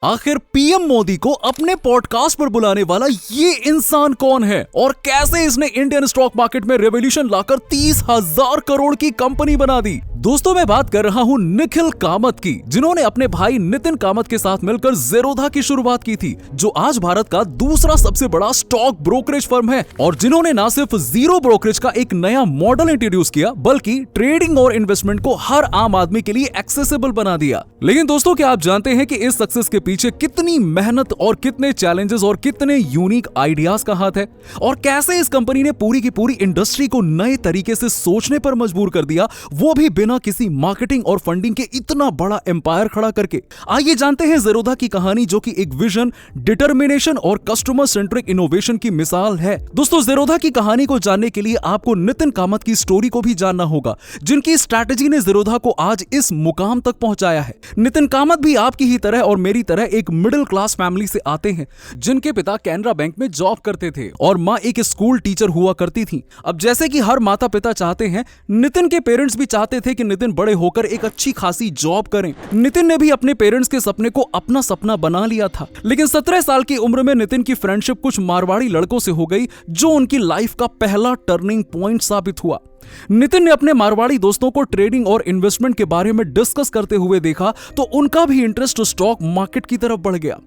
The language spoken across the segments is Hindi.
आखिर पीएम मोदी को अपने पॉडकास्ट पर बुलाने वाला ये इंसान कौन है और कैसे इसने इंडियन स्टॉक मार्केट में रेवोल्यूशन लाकर 30,000 करोड़ की कंपनी बना दी। दोस्तों, मैं बात कर रहा हूं निखिल कामत की, जिन्होंने अपने भाई नितिन कामत के साथ मिलकर ज़ेरोधा की शुरुआत की थी, जो आज भारत का दूसरा सबसे बड़ा स्टॉक ब्रोकरेज फर्म है और जिन्होंने न सिर्फ जीरो ब्रोकरेज का एक नया मॉडल इंट्रोड्यूस किया, बल्कि ट्रेडिंग और इन्वेस्टमेंट को हर आम आदमी के लिए एक्सेसिबल बना दिया। लेकिन दोस्तों, क्या आप जानते हैं कि इस सक्सेस के पीछे कितनी मेहनत और कितने चैलेंजेस और कितने यूनिक आइडियाज का हाथ है, और कैसे इस कंपनी ने पूरी की पूरी इंडस्ट्री को नए तरीके से सोचने पर मजबूर कर दिया, वो भी बिना किसी मार्केटिंग और फंडिंग के इतना बड़ा एम्पायर खड़ा करके। आइए जानते हैं ज़ेरोधा की कहानी, जो कि एक विजन, डिटर्मिनेशन और कस्टमर सेंट्रिक इनोवेशन की मिसाल है। दोस्तों, ज़ेरोधा की कहानी को जानने के लिए आपको नितिन कामत की स्टोरी को भी जानना होगा, जिनकी स्ट्रैटेजी ने ज़ेरोधा को आज इस मुकाम तक पहुंचाया है। नितिन कामत भी आपकी ही तरह और मेरी तरह एक मिडिल क्लास फैमिली से आते हैं, जिनके पिता कैनरा बैंक में जॉब करते थे और माँ एक स्कूल टीचर हुआ करती थी। अब जैसे कि हर माता पिता चाहते हैं, नितिन के पेरेंट्स भी चाहते थे कि नितिन बड़े होकर एक अच्छी खासी जॉब करें। नितिन ने भी अपने पेरेंट्स के सपने को अपना सपना बना लिया था, लेकिन 17 साल की उम्र में नितिन की फ्रेंडशिप कुछ मारवाड़ी लड़कों से हो गई, जो उनकी लाइफ का पहला टर्निंग पॉइंट साबित हुआ। नितिन ने अपने मारवाड़ी दोस्तों को ट्रेडिंग और इन्वेस्टमेंट के बारे में डिस्कस करते हुए देखा, तो उनका भी इंटरेस्ट स्टॉक मार्केट की तरफ बढ़ गया।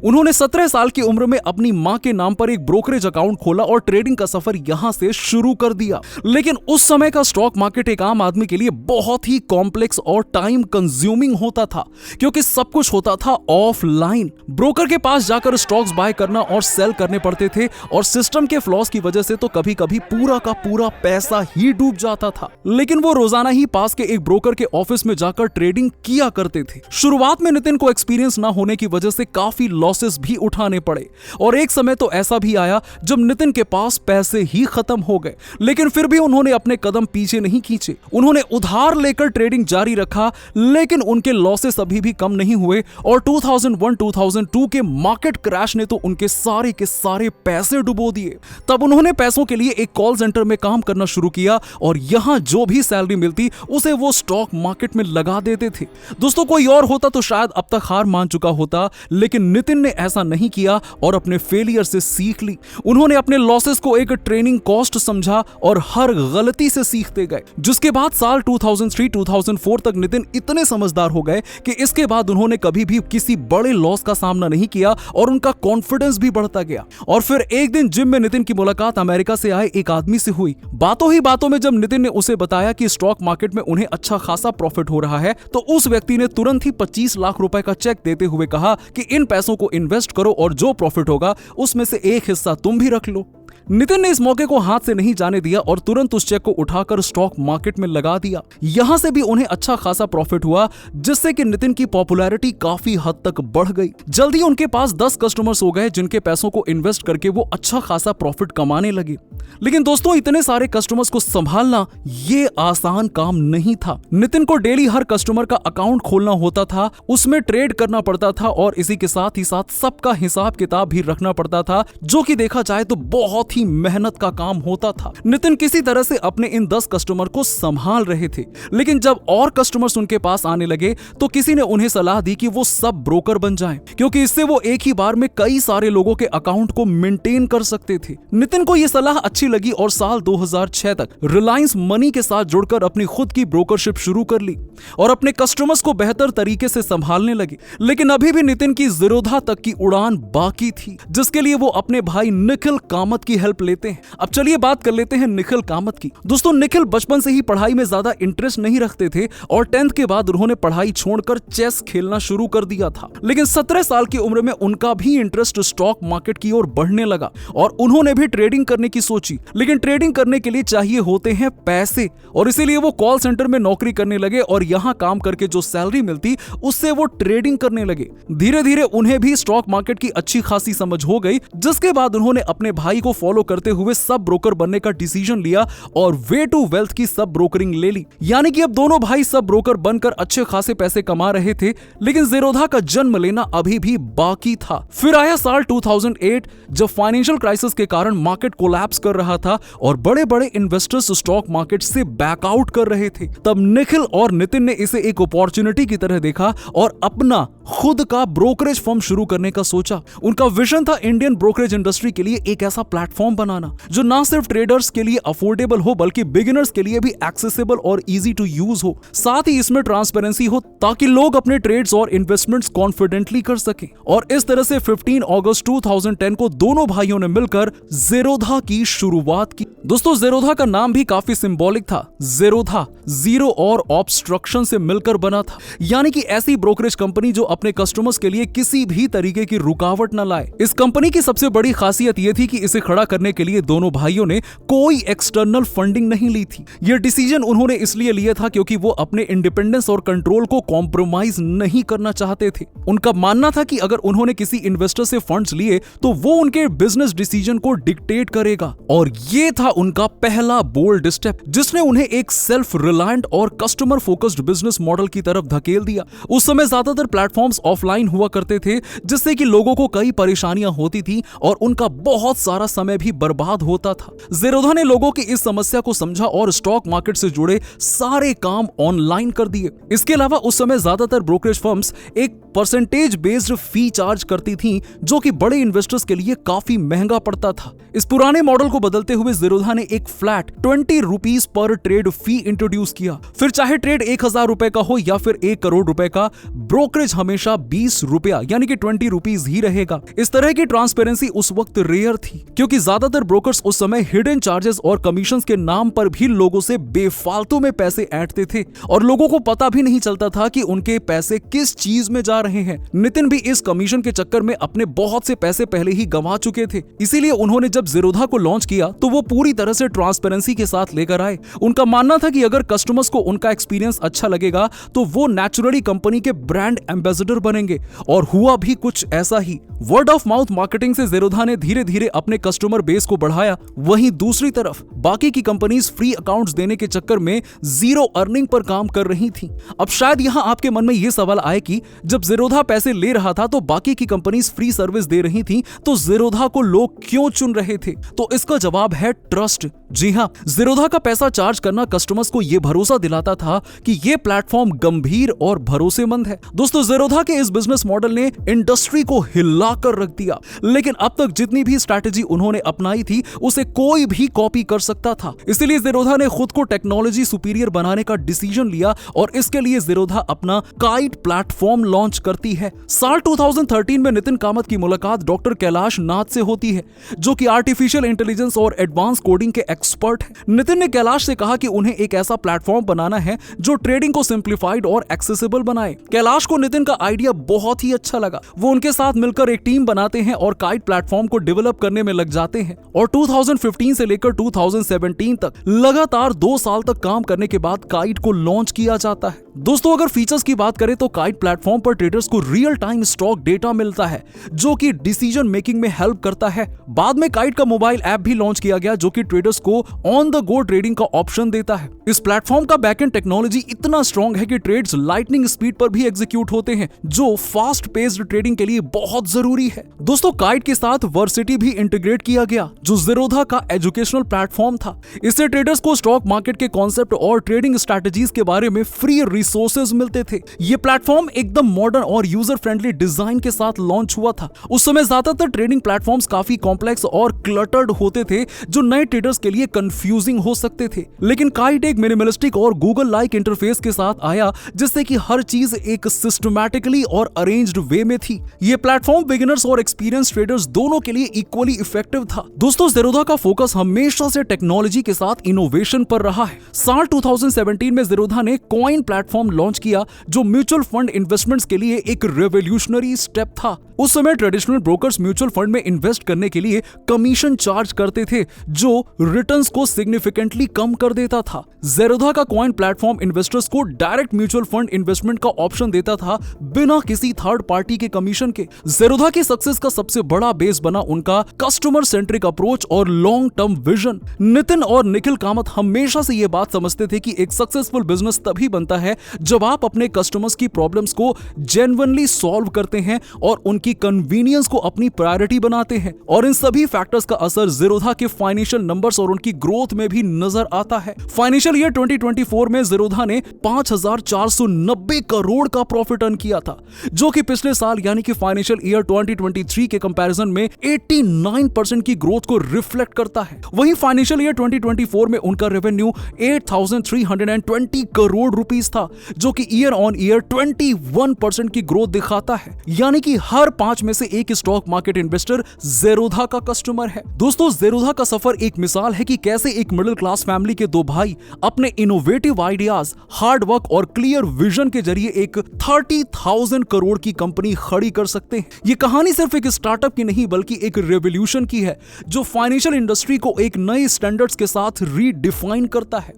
उन्होंने 17 साल की उम्र में अपनी मां के नाम पर एक ब्रोकरेज अकाउंट खोला और ट्रेडिंग का सफर यहां से शुरू कर दिया। लेकिन उस समय का स्टॉक मार्केट एक आम आदमी के लिए बहुत ही कॉम्प्लेक्स और टाइम कंज्यूमिंग होता था, क्योंकि सब कुछ होता था ऑफलाइन। ब्रोकर के पास जाकर स्टॉक्स बाय करना और सेल करने पड़ते थे, और सिस्टम के फ्लॉज की वजह से तो कभी कभी पूरा का पूरा पैसा ही डूब जाता था। लेकिन वो रोजाना ही पास के एक ब्रोकर के ऑफिस में जाकर ट्रेडिंग किया करते थे। शुरुआत में नितिन को एक्सपीरियंस ना होने की वजह से काफी लॉसेस भी उठाने पड़े, और एक समय तो ऐसा भी आया जब नितिन के पास पैसे ही खत्म हो गए। लेकिन फिर भी उन्होंने अपने कदम पीछे नहीं खींचे। उन्होंने उधार लेकर ट्रेडिंग जारी रखा, लेकिन उनके लॉसेस अभी भी कम नहीं हुए, और 2001-2002 के मार्केट क्रैश ने तो उनके सारे के सारे पैसे डुबो दिए। तब उन्होंने पैसों के लिए एक कॉल सेंटर में काम करना शुरू किया, और यहां जो भी सैलरी मिलती उसे वो स्टॉक मार्केट में लगा देते थे। दोस्तों, कोई और होता तो शायद अब तक हार मान चुका होता, लेकिन नितिन ने ऐसा नहीं किया और अपने फेलियर से सीख ली। उन्होंने अपने लॉसेस को एक ट्रेनिंग कॉस्ट समझा और हर गलती से सीखते गए, जिसके बाद साल 2003-2004 तक नितिन इतने समझदार हो गए कि इसके बाद उन्होंने कभी भी किसी बड़े लॉस का सामना नहीं किया, और उनका कॉन्फिडेंस भी बढ़ता गया। और फिर एक दिन जिम में नितिन की मुलाकात अमेरिका से आए एक आदमी से हुई। बातों ही बातों में जब नितिन ने उसे बताया कि स्टॉक मार्केट में उन्हें अच्छा खासा प्रॉफिट हो रहा है, तो उस व्यक्ति ने तुरंत ही 25 लाख रुपए का चेक देते हुए कहा कि इन पैसों को इन्वेस्ट करो, और जो प्रॉफिट होगा उसमें से एक हिस्सा तुम भी रख लो। नितिन ने इस मौके को हाथ से नहीं जाने दिया और तुरंत उस चेक को उठाकर स्टॉक मार्केट में लगा दिया। यहां से भी उन्हें अच्छा खासा प्रॉफिट हुआ, जिससे कि नितिन की पॉपुलैरिटी काफी हद तक बढ़ गई। जल्दी उनके पास 10 कस्टमर्स हो गए, जिनके पैसों को इन्वेस्ट करके वो अच्छा खासा प्रॉफिट कमाने लगे। लेकिन दोस्तों, इतने सारे कस्टमर्स को संभालना ये आसान काम नहीं था। नितिन को डेली हर कस्टमर का अकाउंट खोलना होता था, उसमें ट्रेड करना पड़ता था, और इसी के साथ ही साथ सबका हिसाब किताब भी रखना पड़ता था, जो कि देखा जाए तो बहुत ही मेहनत का काम होता था। नितिन किसी तरह से अपने इन 10 कस्टमर को संभाल रहे थे, लेकिन जब और कस्टमर्स उनके पास आने लगे, तो किसी ने उन्हें सलाह दी कि वो सब ब्रोकर बन जाएं, क्योंकि इससे वो एक ही बार में कई सारे लोगों के अकाउंट को मेंटेन कर सकते थे। नितिन को यह सलाह अच्छी लगी और साल 2006 तक रिलायंस मनी के साथ जुड़कर अपनी खुद की ब्रोकरशिप शुरू कर ली और अपने कस्टमर्स को बेहतर तरीके से संभालने लगे। लेकिन अभी भी नितिन की ज़ेरोधा तक की उड़ान बाकी थी, जिसके लिए वो अपने भाई निखिल कामत की हेल्प लेते हैं। अब चलिए बात कर लेते हैं निखिल कामत की। दोस्तों, निखिल बचपन से ही पढ़ाई में ज्यादा इंटरेस्ट नहीं रखते थे, और 10th के बाद उन्होंने पढ़ाई छोड़कर चेस खेलना शुरू कर दिया था। लेकिन 17 साल की उम्र में उनका भी इंटरेस्ट स्टॉक मार्केट की ओर बढ़ने लगा, और उन्होंने भी ट्रेडिंग करने की सोची। लेकिन ट्रेडिंग करने के लिए चाहिए होते हैं पैसे, और इसीलिए वो कॉल सेंटर में नौकरी करने लगे, और यहां काम करके जो सैलरी मिलती उससे वो ट्रेडिंग करने लगे। धीरे धीरे उन्हें भी स्टॉक मार्केट की अच्छी खासी समझ हो गई, जिसके बाद उन्होंने अपने भाई को फॉलो करते हुए सब ब्रोकर बनने का डिसीजन लिया और वे टू वेल्थ की सब ब्रोकरिंग ले ली। यानी कि अब दोनों भाई सब ब्रोकर बनकर अच्छे खासे पैसे कमा रहे थे, लेकिन ज़ेरोधा का जन्म लेना अभी भी बाकी था। फिर आया साल 2008, जब फाइनेंशियल क्राइसिस के कारण मार्केट कोलैप्स कर रहा था और बड़े बड़े इन्वेस्टर्स स्टॉक मार्केट से बैकआउट कर रहे थे। तब निखिल और नितिन ने इसे एक अपॉर्चुनिटी की तरह देखा और अपना खुद का ब्रोकरेज फर्म शुरू करने का सोचा। उनका विजन था इंडियन ब्रोकरेज इंडस्ट्री के लिए एक ऐसा प्लेटफॉर्म बनाना जो ना सिर्फ ट्रेडर्स के लिए अफोर्डेबल हो बल्कि बिगिनर्स के लिए भी एक्सेसिबल और इजी टू यूज हो। साथ ही इसमें ट्रांसपेरेंसी हो ताकि लोग अपने ट्रेड्स और इन्वेस्टमेंट्स कॉन्फिडेंटली कर सकें। और इस तरह से 15 अगस्त 2010 को दोनों भाइयों ने मिलकर ज़ेरोधा की शुरुआत की। दोस्तों ज़ेरोधा का नाम भी काफी सिंबॉलिक था। ज़ेरोधा जीरो और ऑब्स्ट्रक्शन से मिलकर बना था, यानी कि ऐसी ब्रोकरेज कंपनी जो अपने कस्टमर्स के लिए किसी भी तरीके की रुकावट न लाए। इस कंपनी की सबसे बड़ी खासियत यह थी कि इसे खड़ा करने के लिए दोनों भाइयों ने कोई एक्सटर्नल फंडिंग नहीं ली थी। यह डिसीजन उन्होंने इसलिए लिया था क्योंकि वो अपने इंडिपेंडेंस और कंट्रोल को कॉम्प्रोमाइज नहीं करना चाहते थे। उनका मानना था कि अगर उन्होंने किसी इन्वेस्टर से फंड्स लिए तो वो उनके बिजनेस डिसीजन को डिक्टेट करेगा। और ये था उनका पहला बोल्ड स्टेप जिसने उन्हें एक सेल्फ रिलायंट और कस्टमर फोकस्ड बिजनेस मॉडल की तरफ धकेल दिया। उस समय ज्यादातर प्लेटफॉर्म्स ऑफलाइन हुआ करते थे जिससे कि लोगों को कई परेशानियां होती थी और उनका बहुत सारा समय भी बर्बाद होता था। ज़ेरोधा ने लोगों की इस समस्या को समझा और स्टॉक मार्केट से जुड़े सारे काम ऑनलाइन कर दिए। इसके अलावा उस समय ज्यादातर ब्रोकरेज फर्म्स एक परसेंटेज बेस्ड फी चार्ज करती थी जो कि बड़े इन्वेस्टर्स के लिए काफी महंगा पड़ता था। इस पुराने मॉडल को बदलते हुए ज़ेरोधा ने एक फ्लैट 20 रुपीज पर ट्रेड फी इंट्रोड्यूस किया। फिर चाहे ट्रेड 1000 रुपए का हो या फिर 1 करोड़ रुपए का, ब्रोकरेज हमेशा 20 रुपया यानी कि 20 रुपीज ही रहेगा। इस तरह की ट्रांसपेरेंसी उस वक्त रेयर थी क्योंकि ज्यादातर ब्रोकर्स उस समय हिडन चार्जेस और कमीशंस के नाम पर भी लोगों से बेफालतू में पैसे ऐंठते थे और लोगों को पता भी नहीं चलता था कि उनके पैसे किस चीज में जा रहे हैं। नितिन भी इस कमीशन के चक्कर में अपने बहुत से पैसे पहले ही गंवा चुके थे। इसीलिए उन्होंने जब ज़ेरोधा को लॉन्च किया तो वो पूरी तरह से ट्रांसपेरेंसी के साथ लेकर आए। उनका मानना था कि अगर कस्टमर्स को उनका एक्सपीरियंस अच्छा लगेगा तो वो नेचुरली कंपनी के ब्रांड एम्बेसडर बनेंगे। और हुआ भी कुछ ऐसा ही। वर्ड ऑफ माउथ मार्केटिंग से ज़ेरोधा ने धीरे धीरे अपने कस्टमर बेस को बढ़ाया। वहीं दूसरी तरफ बाकी की कंपनीज फ्री अकाउंट्स देने के चक्कर में जीरो अर्निंग पर काम कर रही थी। अब शायद यहां आपके मन में यह सवाल आए कि जब ज़ेरोधा पैसे ले रहा था तो बाकी की कंपनीज फ्री सर्विस दे रही थी तो ज़ेरोधा को लोग क्यों चुन रहे थे? तो इसका जवाब है ट्रस्ट। जी हां, ज़ेरोधा का पैसा चार्ज करना कस्टमर्स को यह भरोसा दिलाता था कि यह प्लेटफॉर्म गंभीर और भरोसेमंद है। दोस्तों, ज़ेरोधा के इस बिजनेस मॉडल ने इंडस्ट्री को हिलाकर रख दिया, लेकिन अब तक जितनी भी स्ट्रैटेजी उन्होंने अपनाई थी उसे कोई भी कॉपी कर सकता था। इसलिए ज़ेरोधा ने खुद को टेक्नोलॉजी सुपीरियर बनाने का डिसीजन लिया और इसके लिए ज़ेरोधा अपना काइट प्लेटफॉर्म लॉन्च करती है। साल 2013 में नितिन कामत की मुलाकात डॉक्टर कैलाश नाथ से होती है जो कि आर्टिफिशियल इंटेलिजेंस और एडवांस कोडिंग के एक्सपर्ट हैं। नितिन ने कैलाश से कहा कि उन्हें एक ऐसा प्लेटफॉर्म बनाना है जो ट्रेडिंग को सिंप्लीफाइड और एक्सेसिबल बनाए। कैलाश को नितिन का आइडिया बहुत ही अच्छा लगा। वो उनके साथ मिलकर एक टीम बनाते हैं और काइट प्लेटफॉर्म को डेवलप करने में लग जाते हैं और 2015 से लेकर 2017 तक लगातार 2 साल तक काम करने के बाद काइट को लॉन्च किया जाता है। दोस्तों, अगर फीचर्स की बात करें तो काइट प्लेटफॉर्म पर ट्रेडर्स को रियल टाइम स्टॉक डेटा मिलता है जो कि डिसीजन मेकिंग में हेल्प करता है। बाद में काइट का मोबाइल ऐप भी लॉन्च किया गया जो कि ट्रेडर्स को ऑन द गो ट्रेडिंग का ऑप्शन देता है। इस प्लेटफॉर्म का बैकएंड टेक्नोलॉजी इतना स्ट्रॉन्ग है कि ट्रेड्स लाइटनिंग स्पीड पर भी एग्जीक्यूट होते हैं जो फास्ट पेस्ड ट्रेडिंग के लिए बहुत जरूरी है। दोस्तों, काइट के साथ वर्सिटी भी इंटीग्रेट किया गया जो ज़ेरोधा का एजुकेशनल प्लेटफॉर्म था। इससे ट्रेडर्स को स्टॉक मार्केट के कॉन्सेप्ट और ट्रेडिंग स्ट्रेटजीज के बारे में फ्री रिसोर्सेज मिलते थे। यह प्लेटफॉर्म एकदम मॉडर्न और यूजर फ्रेंडली डिजाइन के साथ लॉन्च हुआ था। उस समय ज्यादातर ट्रेडिंग प्लेटफॉर्म्स काफी कॉम्प्लेक्स और क्लटर्ड होते थे जो नए ट्रेडर्स के लिए कंफ्यूजिंग हो सकते थे, लेकिन काइट एक मिनिमलिस्टिक और गूगल लाइक इंटरफेस के साथ आया जिससे कि हर चीज एक सिस्टमैटिकली और अरेंज्ड वे में थी। यह प्लेटफॉर्म बिगिनर्स और एक्सपीरियंस ट्रेडर्स दोनों के लिए इक्वली इफेक्टिव था। दोस्तों, ज़ेरोधा का फोकस हमेशा से टेक्नोलॉजी के साथ इनोवेशन पर रहा है। साल 2017 में ज़ेरोधा ने कॉइन प्लेटफॉर्म लॉन्च किया जो म्यूचुअल फंड इन्वेस्टमेंट्स के लिए एक रेवोल्यूशनरी स्टेप था। उस समय ट्रेडिशनल ब्रोकर्स म्यूचुअल फंड में इन्वेस्ट करने के लिए कमीशन चार्ज करते थे जो रिटर्न्स को सिग्निफिकेंटली कम कर देता था। ज़ेरोधा का कॉइन प्लेटफॉर्म इन्वेस्टर्स को डायरेक्ट म्यूचुअल फंड इन्वेस्टमेंट का ऑप्शन देता था बिना किसी थर्ड पार्टी के कमीशन के। ज़ेरोधा की सक्सेस का सबसे बड़ा बेस बना उनका कस्टमर सेंट्रिक अप्रोच और लॉन्ग टर्म विजन। नितिन और निखिल कामत हमेशा से यह बात समझते थे कि एक सक्सेसफुल बिजनेस तभी बनता है जब आप अपने कस्टमर्स की प्रॉब्लम्स को जेन्युइनली सॉल्व करते हैं और उनकी की कन्वीनियंस को अपनी प्रायोरिटी बनाते हैं और इन सभी फैक्टर्स का असर ज़ीरोधा के फाइनेंशियल नंबर्स और उनकी ग्रोथ में भी नजर आता है। फाइनेंशियल ईयर 2024 में ज़ीरोधा ने 5,490 करोड़ का प्रॉफिट अर्न किया था, जो कि पिछले साल यानी कि फाइनेंशियल ईयर 2023 के कंपैरिजन में 89% की ग्रोथ को रिफ्लेक्ट करता है। वहीं फाइनेंशियल ईयर 2024 में उनका रेवेन्यू 8,320 करोड़ रुपीस था, जो कि ईयर ऑन ईयर 21% की ग्रोथ दिखाता है। यानी कि हर 5 में से एक स्टॉक मार्केट इन्वेस्टर ज़ीरोधा का कस्टमर है। दोस्तों, ज़ीरोधा का सफर एक मिसाल है कि कैसे एक मिडिल क्लास फैमिली के दो भाई अपने इनोवेटिव आइडियाज, हार्ड वर्क और क्लियर विजन के जरिए एक 30,000 करोड़ की कंपनी खड़ी कर सकते हैं। ये कहानी सिर्फ एक स्टार्टअप की नहीं बल्कि एक रेवोल्यूशन की है, जो फाइनेंशियल इंडस्ट्री को एक नए स्टैंडर्ड्स के साथ रीडिफाइन करता है।